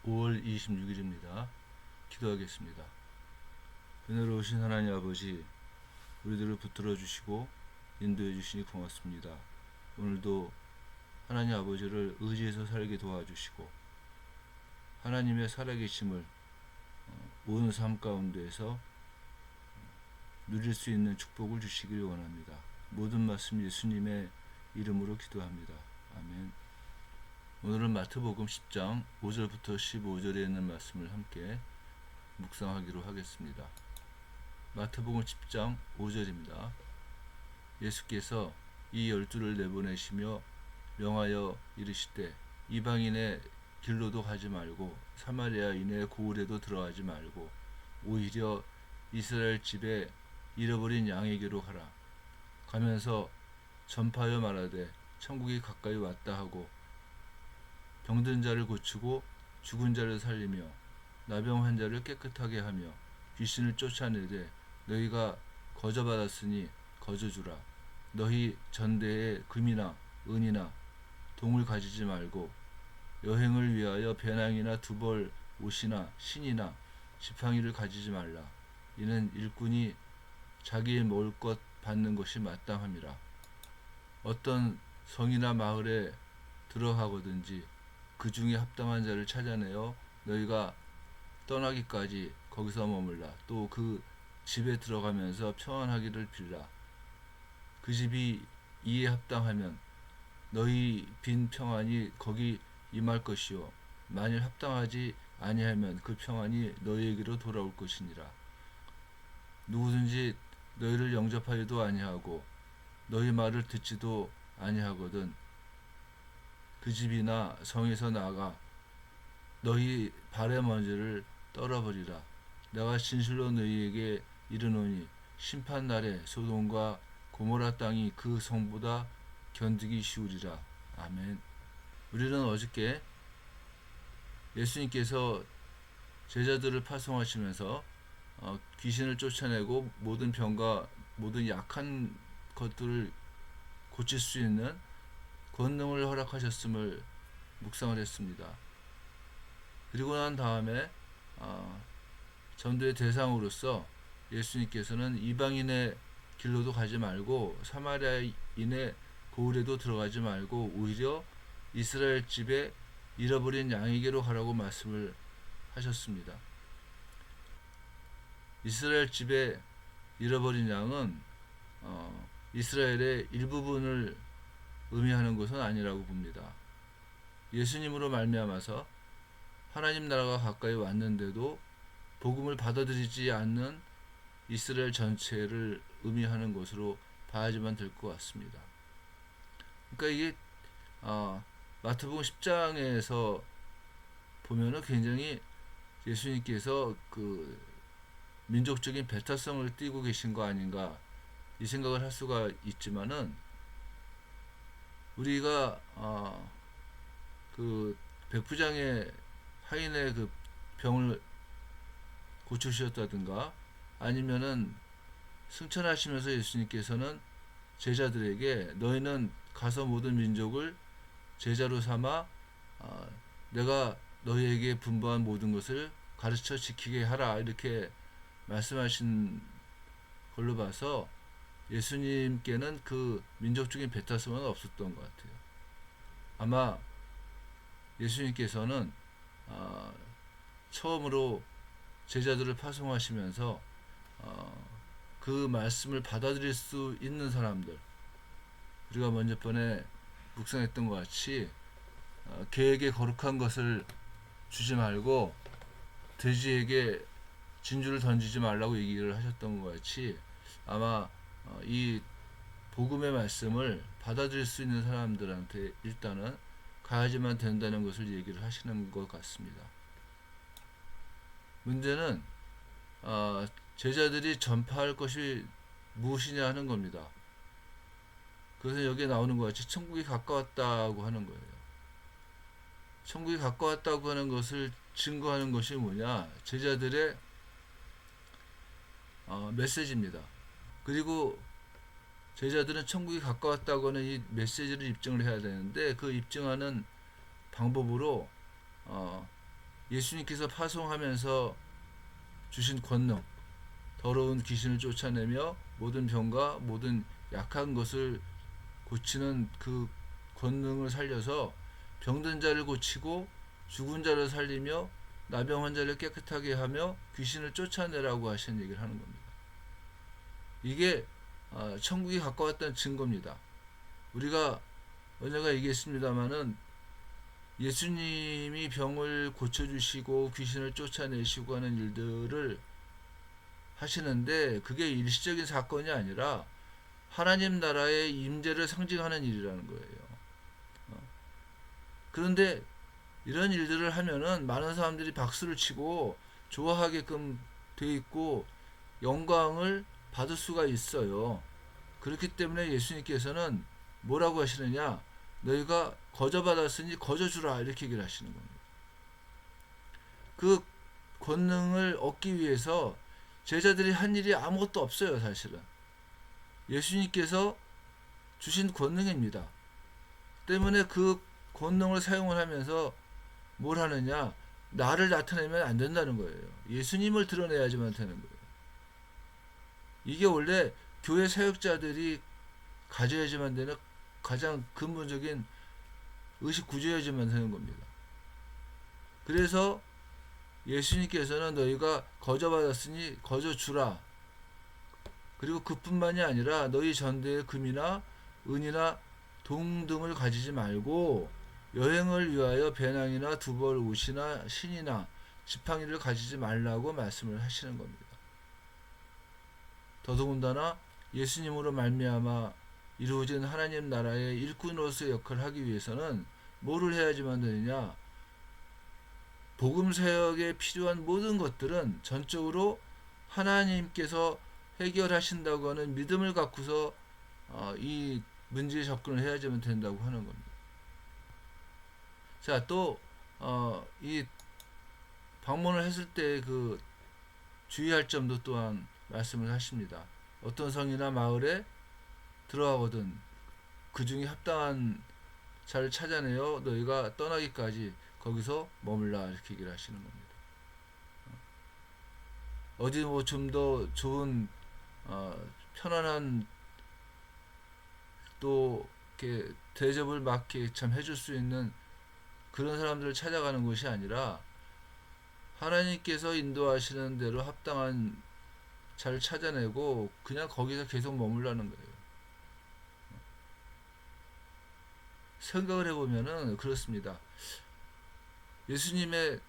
5월 26일입니다. 기도하겠습니다. 은혜로우신 하나님 아버지, 우리들을 붙들어 주시고 인도해 주시니 고맙습니다. 오늘도 하나님 아버지를 의지해서 살게 도와주시고 하나님의 살아계심을 온 삶 가운데에서 누릴 수 있는 축복을 주시길 원합니다. 모든 말씀 예수님의 이름으로 기도합니다. 아멘. 오늘은 마태복음 10장 5절부터 15절에 있는 말씀을 함께 묵상하기로 하겠습니다. 마태복음 10장 5절입니다. 예수께서 이 12를 내보내시며 명하여 이르시되 이방인의 길로도 가지 말고 사마리아인의 고을에도 들어가지 말고 오히려 이스라엘 집에 잃어버린 양에게로 가라. 가면서 전파하여 말하되 천국이 가까이 왔다 하고 병든 자를 고치고 죽은 자를 살리며 나병 환자를 깨끗하게 하며 귀신을 쫓아내되 너희가 거저받았으니 거저주라. 너희 전대에 금이나 은이나 동을 가지지 말고 여행을 위하여 배낭이나 두벌 옷이나 신이나 지팡이를 가지지 말라. 이는 일꾼이 자기의 먹을 것 받는 것이 마땅함이라. 어떤 성이나 마을에 들어가거든지 그 중에 합당한 자를 찾아내어 너희가 떠나기까지 거기서 머물라. 또 그 집에 들어가면서 평안하기를 빌라. 그 집이 이에 합당하면 너희 빈 평안이 거기 임할 것이요 만일 합당하지 아니하면 그 평안이 너희에게로 돌아올 것이니라. 누구든지 너희를 영접하여도 아니하고 너희 말을 듣지도 아니하거든 그 집이나 성에서 나가 너희 발의 먼지를 떨어버리라. 내가 진실로 너희에게 이르노니 심판 날에 소돔과 고모라 땅이 그 성보다 견디기 쉬우리라. 아멘. 우리는 어저께 예수님께서 제자들을 파송하시면서 귀신을 쫓아내고 모든 병과 모든 약한 것들을 고칠 수 있는 권능을 허락하셨음을 묵상을 했습니다. 그리고 난 다음에 전도의 대상으로서 예수님께서는 이방인의 길로도 가지 말고 사마리아인의 고을에도 들어가지 말고 오히려 이스라엘 집에 잃어버린 양에게로 가라고 말씀을 하셨습니다. 이스라엘 집에 잃어버린 양은 이스라엘의 일부분을 의미하는 것은 아니라고 봅니다. 예수님으로 말미암아서 하나님 나라가 가까이 왔는데도 복음을 받아들이지 않는 이스라엘 전체를 의미하는 것으로 봐야지만 될 것 같습니다. 그러니까 이게 마태복음 10장에서 보면은 굉장히 예수님께서 그 민족적인 배타성을 띠고 계신 거 아닌가 이 생각을 할 수가 있지만은 우리가 그 백부장의 하인의 그 병을 고쳐주셨다든가 아니면은 승천하시면서 예수님께서는 제자들에게 너희는 가서 모든 민족을 제자로 삼아 내가 너희에게 분부한 모든 것을 가르쳐 지키게 하라 이렇게 말씀하신 걸로 봐서 예수님께는 그 민족적인 배타성은 없었던 것 같아요. 아마 예수님께서는 처음으로 제자들을 파송하시면서 그 말씀을 받아들일 수 있는 사람들 우리가 먼저 번에 묵상했던 것 같이 개에게 거룩한 것을 주지 말고 돼지에게 진주를 던지지 말라고 얘기를 하셨던 것 같이 아마 이 복음의 말씀을 받아들일 수 있는 사람들한테 일단은 가야지만 된다는 것을 얘기를 하시는 것 같습니다. 문제는 제자들이 전파할 것이 무엇이냐 하는 겁니다. 그래서 여기에 나오는 것 같이 천국이 가까웠다고 하는 거예요. 천국이 가까웠다고 하는 것을 증거하는 것이 뭐냐? 제자들의 메시지입니다. 그리고 제자들은 천국이 가까웠다고 하는 이 메시지를 입증을 해야 되는데 그 입증하는 방법으로 예수님께서 파송하면서 주신 권능, 더러운 귀신을 쫓아내며 모든 병과 모든 약한 것을 고치는 그 권능을 살려서 병든 자를 고치고 죽은 자를 살리며 나병 환자를 깨끗하게 하며 귀신을 쫓아내라고 하신 얘기를 하는 겁니다. 이게 천국이 가까웠다는 증거입니다. 우리가 언젠가 얘기했습니다마는 예수님이 병을 고쳐주시고 귀신을 쫓아내시고 하는 일들을 하시는데 그게 일시적인 사건이 아니라 하나님 나라의 임재를 상징하는 일이라는 거예요. 그런데 이런 일들을 하면은 많은 사람들이 박수를 치고 좋아하게끔 돼 있고 영광을 받을 수가 있어요. 그렇기 때문에 예수님께서는 뭐라고 하시느냐? 너희가 거저 받았으니 거저 주라 이렇게 얘기를 하시는 겁니다. 그 권능을 얻기 위해서 제자들이 한 일이 아무것도 없어요, 사실은. 예수님께서 주신 권능입니다. 때문에 그 권능을 사용을 하면서 뭘 하느냐? 나를 나타내면 안 된다는 거예요. 예수님을 드러내야지만 되는 거예요. 이게 원래 교회 사역자들이 가져야지만 되는 가장 근본적인 의식 구조여야지만 되는 겁니다. 그래서 예수님께서는 너희가 거저 받았으니 거저 주라. 그리고 그뿐만이 아니라 너희 전대에 금이나 은이나 동 등을 가지지 말고 여행을 위하여 배낭이나 두벌 옷이나 신이나 지팡이를 가지지 말라고 말씀을 하시는 겁니다. 더더군다나 예수님으로 말미암아 이루어진 하나님 나라의 일꾼으로서의 역할을 하기 위해서는 뭐를 해야지만 되느냐? 복음 사역에 필요한 모든 것들은 전적으로 하나님께서 해결하신다고 하는 믿음을 갖고서 이 문제에 접근을 해야지만 된다고 하는 겁니다. 자, 또 이 방문을 했을 때 그 주의할 점도 또한 말씀을 하십니다. 어떤 성이나 마을에 들어가거든 그 중에 합당한 자를 찾아내어 너희가 떠나기까지 거기서 머물라 이렇게 얘기를 하시는 겁니다. 어디 뭐 좀 더 좋은 편안한 또 이렇게 대접을 맞게 참 해줄 수 있는 그런 사람들을 찾아가는 것이 아니라 하나님께서 인도하시는 대로 합당한 자를 찾아내고 그냥 거기서 계속 머물라는 거예요. 생각을 해보면은 그렇습니다. 예수님의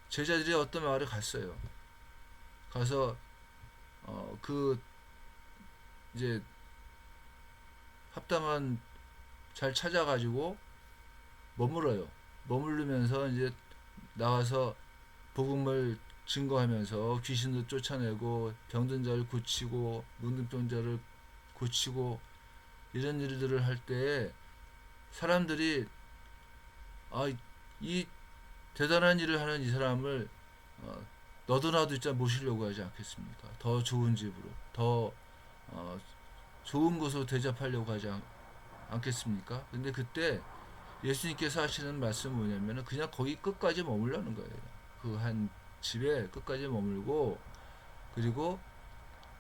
제자들이 어떤 마을에 갔어요. 가서 그 이제 합당한 잘 찾아가지고 머물어요. 머무르면서 이제 나와서 복음을 증거하면서 귀신도 쫓아내고 병든 자를 고치고 문둥병자를 고치고 이런 일들을 할 때 사람들이 이 대단한 일을 하는 이 사람을 너도 나도 진짜 모시려고 하지 않겠습니까? 더 좋은 집으로 더 좋은 곳으로 대접하려고 하지 않겠습니까? 근데 그때 예수님께서 하시는 말씀은 뭐냐면 그냥 거기 끝까지 머물라는 거예요. 그 한 집에 끝까지 머물고 그리고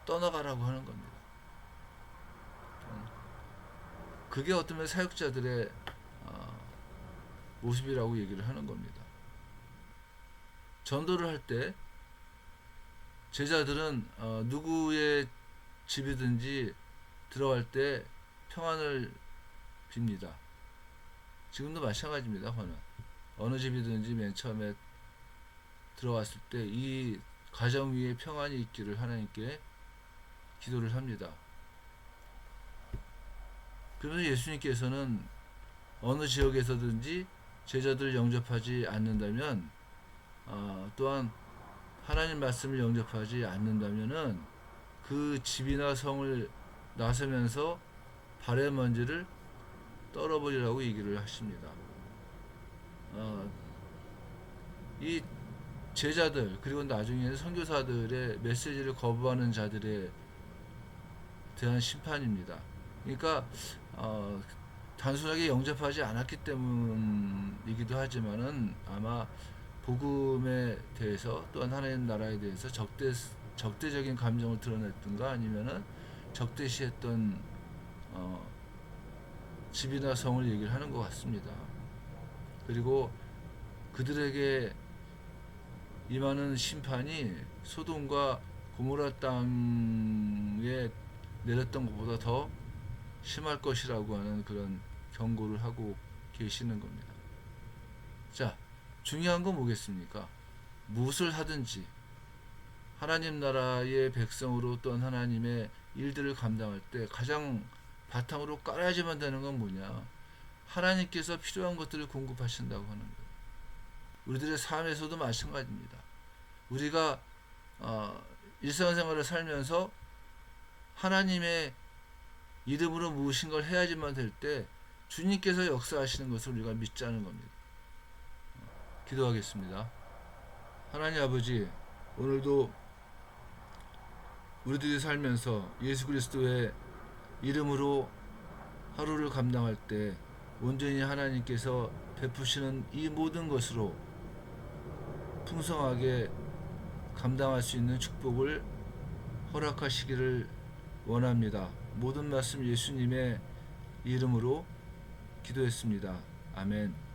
떠나가라고 하는 겁니다. 그게 어떤 사역자들의 모습이라고 얘기를 하는 겁니다. 전도를 할 때 제자들은 누구의 집이든지 들어갈 때 평안을 빕니다. 지금도 마찬가지입니다. 어느 집이든지 맨 처음에 들어갔을 때 이 가정 위에 평안이 있기를 하나님께 기도를 합니다. 그러면 예수님께서는 어느 지역에서든지 제자들을 영접하지 않는다면 또한 하나님 말씀을 영접하지 않는다면은 그 집이나 성을 나서면서 발의 먼지를 떨어버리라고 얘기를 하십니다. 이 제자들 그리고 나중에는 선교사들의 메시지를 거부하는 자들에 대한 심판입니다. 그러니까 단순하게 영접하지 않았기 때문이기도 하지만은 아마 복음에 대해서 또한 하나님 나라에 대해서 적대적인 감정을 드러냈든가 아니면은 적대시했던 집이나 성을 얘기를 하는 것 같습니다. 그리고 그들에게 임하는 심판이 소돔과 고모라 땅에 내렸던 것보다 더 심할 것이라고 하는 그런 경고를 하고 계시는 겁니다. 자, 중요한 건 뭐겠습니까? 무엇을 하든지 하나님 나라의 백성으로 또한 하나님의 일들을 감당할 때 가장 바탕으로 깔아야지만 되는 건 뭐냐? 하나님께서 필요한 것들을 공급하신다고 하는 거예요. 우리들의 삶에서도 마찬가지입니다. 우리가 일상생활을 살면서 하나님의 이름으로 무엇인 걸 해야지만 될 때 주님께서 역사하시는 것을 우리가 믿자는 겁니다. 기도하겠습니다. 하나님 아버지, 오늘도 우리들이 살면서 예수 그리스도의 이름으로 하루를 감당할 때 온전히 하나님께서 베푸시는 이 모든 것으로 풍성하게 감당할 수 있는 축복을 허락하시기를 원합니다. 모든 말씀 예수님의 이름으로 기도했습니다. 아멘.